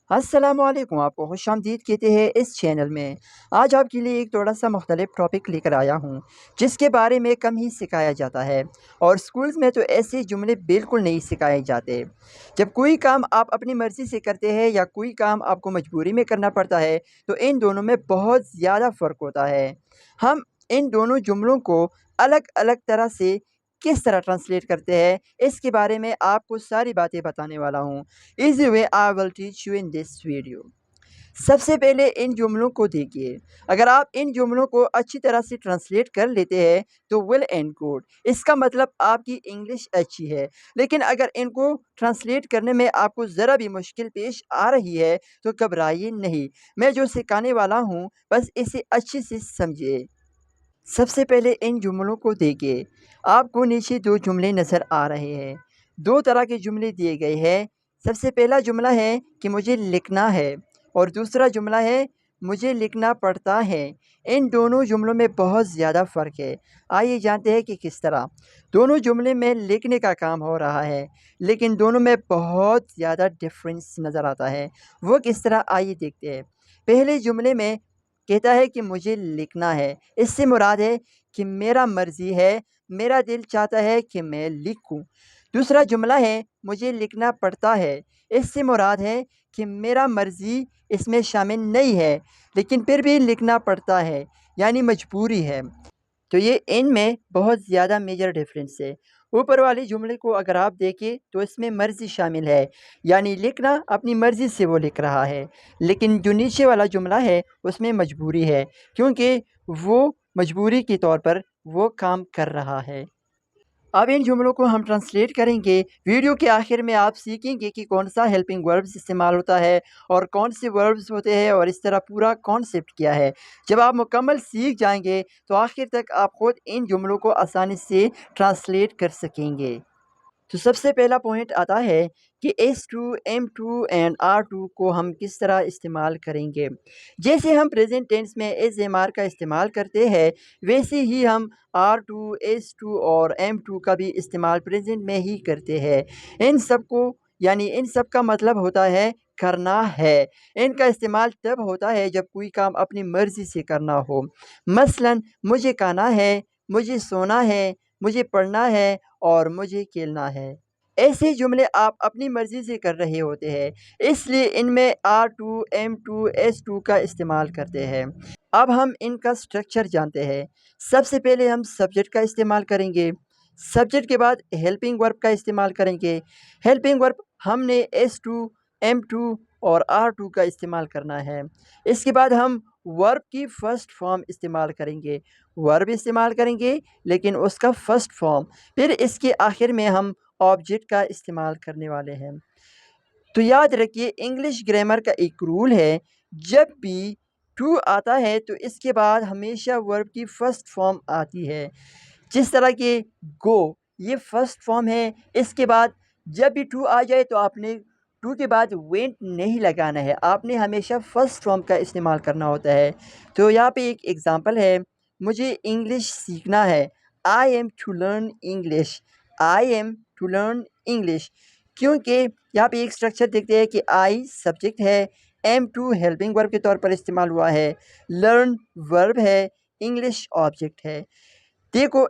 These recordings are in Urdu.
السلام علیکم، آپ کو خوش آمدید کہتے ہیں اس چینل میں۔ آج آپ کے لیے ایک تھوڑا سا مختلف ٹاپک لے کر آیا ہوں جس کے بارے میں کم ہی سکھایا جاتا ہے، اور اسکولز میں تو ایسے جملے بالکل نہیں سکھائے جاتے۔ جب کوئی کام آپ اپنی مرضی سے کرتے ہیں یا کوئی کام آپ کو مجبوری میں کرنا پڑتا ہے تو ان دونوں میں بہت زیادہ فرق ہوتا ہے۔ ہم ان دونوں جملوں کو الگ الگ طرح سے کس طرح ٹرانسلیٹ کرتے ہیں، اس کے بارے میں آپ کو ساری باتیں بتانے والا ہوں۔ Easy way I will teach you in this video۔ سب سے پہلے ان جملوں کو دیکھیے۔ اگر آپ ان جملوں کو اچھی طرح سے ٹرانسلیٹ کر لیتے ہیں تو ویل اینڈ گڈ، اس کا مطلب آپ کی انگلش اچھی ہے۔ لیکن اگر ان کو ٹرانسلیٹ کرنے میں آپ کو ذرا بھی مشکل پیش آ رہی ہے تو گھبرائیے نہیں، میں جو سکھانے والا ہوں بس اسے اچھے سے سمجھیے۔ سب سے پہلے ان جملوں کو دیکھیے۔ آپ کو نیچے دو جملے نظر آ رہے ہیں، دو طرح کے جملے دیے گئے ہیں۔ سب سے پہلا جملہ ہے کہ مجھے لکھنا ہے، اور دوسرا جملہ ہے مجھے لکھنا پڑتا ہے۔ ان دونوں جملوں میں بہت زیادہ فرق ہے۔ آئیے جانتے ہیں کہ کس طرح۔ دونوں جملے میں لکھنے کا کام ہو رہا ہے، لیکن دونوں میں بہت زیادہ ڈفرینس نظر آتا ہے۔ وہ کس طرح، آئیے دیکھتے ہیں۔ پہلے جملے میں کہتا ہے کہ مجھے لکھنا ہے، اس سے مراد ہے کہ میرا مرضی ہے، میرا دل چاہتا ہے کہ میں لکھوں۔ دوسرا جملہ ہے مجھے لکھنا پڑتا ہے، اس سے مراد ہے کہ میرا مرضی اس میں شامل نہیں ہے، لیکن پھر بھی لکھنا پڑتا ہے، یعنی مجبوری ہے۔ تو یہ ان میں بہت زیادہ میجر ڈفرینس ہے۔ اوپر والے جملے کو اگر آپ دیکھیں تو اس میں مرضی شامل ہے، یعنی لکھنا اپنی مرضی سے وہ لکھ رہا ہے، لیکن جو نیچے والا جملہ ہے اس میں مجبوری ہے، کیونکہ وہ مجبوری کے طور پر وہ کام کر رہا ہے۔ اب ان جملوں کو ہم ٹرانسلیٹ کریں گے۔ ویڈیو کے آخر میں آپ سیکھیں گے کہ کون سا ہیلپنگ وربز استعمال ہوتا ہے اور کون سے وربز ہوتے ہیں، اور اس طرح پورا کانسیپٹ کیا ہے۔ جب آپ مکمل سیکھ جائیں گے تو آخر تک آپ خود ان جملوں کو آسانی سے ٹرانسلیٹ کر سکیں گے۔ تو سب سے پہلا پوائنٹ آتا ہے کہ S2 M2 اینڈ R2 کو ہم کس طرح استعمال کریں گے۔ جیسے ہم پریزنٹ ٹینس میں SMR کا استعمال کرتے ہیں، ویسے ہی ہم R2 S2 اور M2 کا بھی استعمال پریزنٹ میں ہی کرتے ہیں۔ ان سب کا مطلب ہوتا ہے کرنا ہے۔ ان کا استعمال تب ہوتا ہے جب کوئی کام اپنی مرضی سے کرنا ہو۔ مثلا مجھے کھانا ہے، مجھے سونا ہے، مجھے پڑھنا ہے اور مجھے کھیلنا ہے۔ ایسے جملے آپ اپنی مرضی سے کر رہے ہوتے ہیں، اس لیے ان میں R2 M2 S2 کا استعمال کرتے ہیں۔ اب ہم ان کا سٹرکچر جانتے ہیں۔ سب سے پہلے ہم سبجیکٹ کا استعمال کریں گے، سبجیکٹ کے بعد ہیلپنگ ورب کا استعمال کریں گے۔ ہیلپنگ ورب ہم نے S2 M2 اور R2 کا استعمال کرنا ہے۔ اس کے بعد ہم ورب کی فرسٹ فارم استعمال کریں گے، ورب استعمال کریں گے لیکن اس کا فرسٹ فارم۔ پھر اس کے آخر میں ہم آبجیکٹ کا استعمال کرنے والے ہیں۔ تو یاد رکھیے، انگلش گرامر کا ایک رول ہے، جب بھی ٹو آتا ہے تو اس کے بعد ہمیشہ ورب کی فرسٹ فارم آتی ہے۔ جس طرح کہ گو، یہ فرسٹ فارم ہے، اس کے بعد جب بھی ٹو آ جائے تو آپ نے ٹو کے بعد وینٹ نہیں لگانا ہے، آپ نے ہمیشہ فرسٹ فارم کا استعمال کرنا ہوتا ہے۔ تو یہاں پہ ایک ایگزامپل ہے، مجھے انگلش سیکھنا ہے، I am to learn English, I am to learn English. کیونکہ یہاں پہ ایک سٹرکچر دیکھتے ہیں کہ آئی سبجیکٹ ہے، M2 ہیلپنگ ورب کے طور پر استعمال ہوا ہے، لرن ورب ہے، انگلش آبجیکٹ ہے۔ دیکھو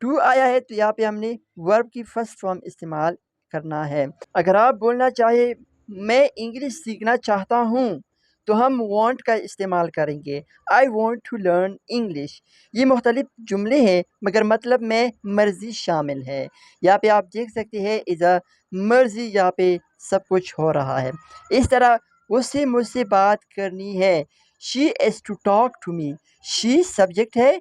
ٹو آیا ہے تو یہاں پہ ہم نے ورب کی فرسٹ فارم استعمال کرنا ہے۔ اگر آپ بولنا چاہے میں انگلش سیکھنا چاہتا ہوں تو ہم وانٹ کا استعمال کریں گے، I want to learn English. یہ مختلف جملے ہیں مگر مطلب میں مرضی شامل ہے۔ یہاں پہ آپ دیکھ سکتے ہیں اذا مرضی، یہاں پہ سب کچھ ہو رہا ہے۔ اس طرح اسے مجھ سے بات کرنی ہے، she is to talk to me, she subject ہے،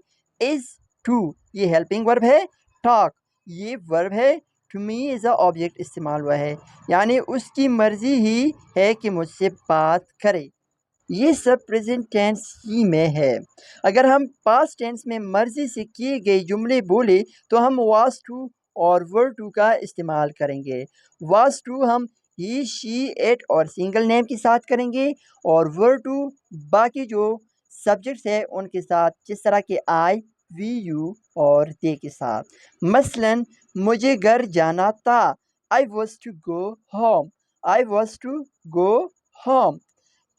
از ٹو یہ ہیلپنگ ورب ہے، ٹاک یہ ورب ہے، to me is a object استعمال ہوا ہے، یعنی اس کی مرضی ہی ہے کہ مجھ سے بات کرے۔ یہ سب پریزنٹ ٹینس ہی میں ہے۔ اگر ہم پاسٹ ٹینس میں مرضی سے کیے گئے جملے بولے تو ہم واز ٹو اور ور ٹو کا استعمال کریں گے۔ واز ٹو ہم ہی شی ایٹ اور سنگل نیم کے ساتھ کریں گے، اور ور ٹو باقی جو سبجیکٹس ہیں ان کے ساتھ، جس طرح کہ آئی وی یو اور دے کے ساتھ۔ مثلا مجھے گھر جانا تھا، I was to go home, I was to go home.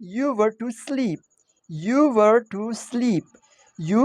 You were to sleep. You were to sleep. You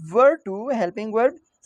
Were to helping verb.